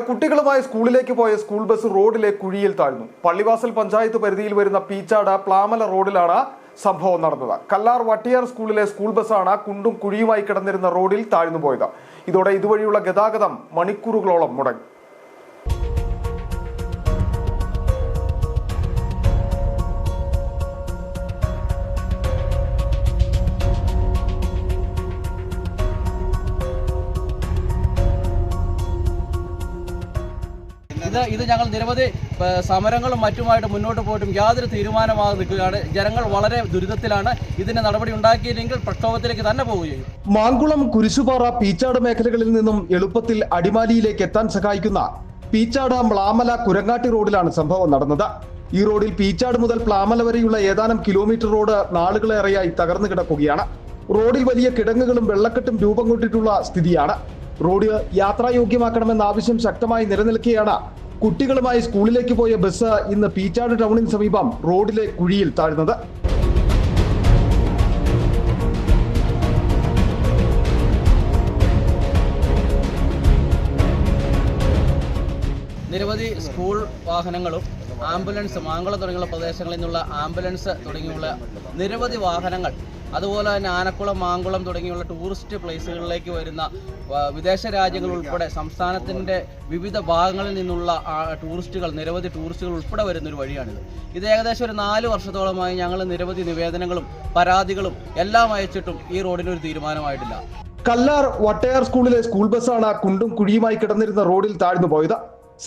കുട്ടികളുമായി സ്കൂളിലേക്ക് പോയ സ്കൂൾ ബസ് റോഡിലെ കുഴിയിൽ താഴ്ന്നു. പള്ളിവാസൽ പഞ്ചായത്ത് പരിധിയിൽ വരുന്ന പീച്ചാട് പ്ലാമല റോഡിലാണ് സംഭവം നടന്നത്. കല്ലാർ വട്ടിയാർ സ്കൂളിലെ സ്കൂൾ ബസ്സാണ് കുണ്ടും കുഴിയുമായി കിടന്നിരുന്ന റോഡിൽ താഴ്ന്നു പോയത്. ഇതോടെ ഇതുവഴിയുള്ള ഗതാഗതം മണിക്കൂറുകളോളം മുടങ്ങി. ഇത് ഞങ്ങൾ നിരവധി സമരങ്ങളും മറ്റുമായിട്ട് മുന്നോട്ട് പോയിട്ടും യാതൊരു തീരുമാനമാകാതെ നിൽക്കുകയാണ്. ജനങ്ങൾ വളരെ ദുരിതത്തിലാണ്. ഇതിന് നടപടി ഉണ്ടാക്കിയില്ലെങ്കിൽ പ്രക്ഷോഭത്തിലേക്ക് തന്നെ പോവുകയും. മാങ്കുളം, കുരിശുപാറ, പീച്ചാട് മേഖലകളിൽ നിന്നും എളുപ്പത്തിൽ അടിമാലിയിലേക്ക് എത്താൻ സഹായിക്കുന്ന പീച്ചാട് പ്ലാമല കുരങ്ങാട്ടി റോഡിലാണ് സംഭവം നടന്നത്. ഈ റോഡിൽ പീച്ചാട് മുതൽ പ്ലാമല വരെയുള്ള ഏതാനും കിലോമീറ്റർ റോഡ് നാളുകളേറെയായി തകർന്നു കിടക്കുകയാണ്. റോഡിൽ വലിയ കിടങ്ങുകളും വെള്ളക്കെട്ടും രൂപം കൊണ്ടിട്ടുള്ള സ്ഥിതിയാണ്. റോഡ് യാത്രായോഗ്യമാക്കണമെന്ന ആവശ്യം ശക്തമായി നിലനിൽക്കെയാണ് കുട്ടികളുമായി സ്കൂളിലേക്ക് പോയ ബസ് ഇന്ന് പീച്ചാട് ടൗണിന് സമീപം റോഡിലെ കുഴിയിൽ താഴ്ന്നത്. നിരവധി സ്കൂൾ വാഹനങ്ങളും ആംബുലൻസ്, മാങ്കുളം തുടങ്ങിയുള്ള പ്രദേശങ്ങളിൽ നിന്നുള്ള ആംബുലൻസ് തുടങ്ങിയുള്ള നിരവധി വാഹനങ്ങൾ, അതുപോലെ തന്നെ ആനക്കുളം, മാങ്കുളം തുടങ്ങിയുള്ള ടൂറിസ്റ്റ് പ്ലേസുകളിലേക്ക് വരുന്ന വിദേശ രാജ്യങ്ങൾ ഉൾപ്പെടെ സംസ്ഥാനത്തിൻ്റെ വിവിധ ഭാഗങ്ങളിൽ നിന്നുള്ള നിരവധി ടൂറിസ്റ്റുകൾ ഉൾപ്പെടെ വരുന്നൊരു വഴിയാണിത്. ഇത് ഏകദേശം ഒരു 4 വർഷത്തോളമായി ഞങ്ങൾ നിരവധി നിവേദനങ്ങളും പരാതികളും എല്ലാം അയച്ചിട്ടും ഈ റോഡിനൊരു തീരുമാനമായിട്ടില്ല. കല്ലാർ വട്ടയാർ സ്കൂളിലെ സ്കൂൾ ബസ്സാണ് കുണ്ടും കുഴിയുമായി കിടന്നിരുന്ന റോഡിൽ താഴ്ന്നു പോയത്.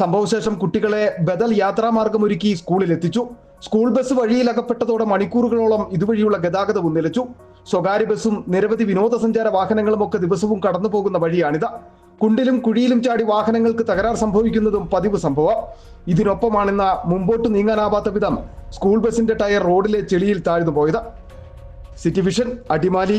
സംഭവശേഷം കുട്ടികളെ ബദൽ യാത്രാമാർഗം ഒരുക്കി സ്കൂളിൽ എത്തിച്ചു. സ്കൂൾ ബസ് വഴിയിൽ അകപ്പെട്ടതോടെ മണിക്കൂറുകളോളം ഇതുവഴിയുള്ള ഗതാഗതവും നിലച്ചു. സ്വകാര്യ ബസ്സും നിരവധി വിനോദസഞ്ചാര വാഹനങ്ങളും ഒക്കെ ദിവസവും കടന്നു പോകുന്ന വഴിയാണിത്. കുണ്ടിലും കുഴിയിലും ചാടി വാഹനങ്ങൾക്ക് തകരാർ സംഭവിക്കുന്നതും പതിവ് സംഭവം. ഇതിനൊപ്പമാണിന്ന് മുമ്പോട്ട് നീങ്ങാനാവാത്ത വിധം സ്കൂൾ ബസിന്റെ ടയർ റോഡിലെ ചെളിയിൽ താഴ്ന്നു പോയത്. City vision, Adimali.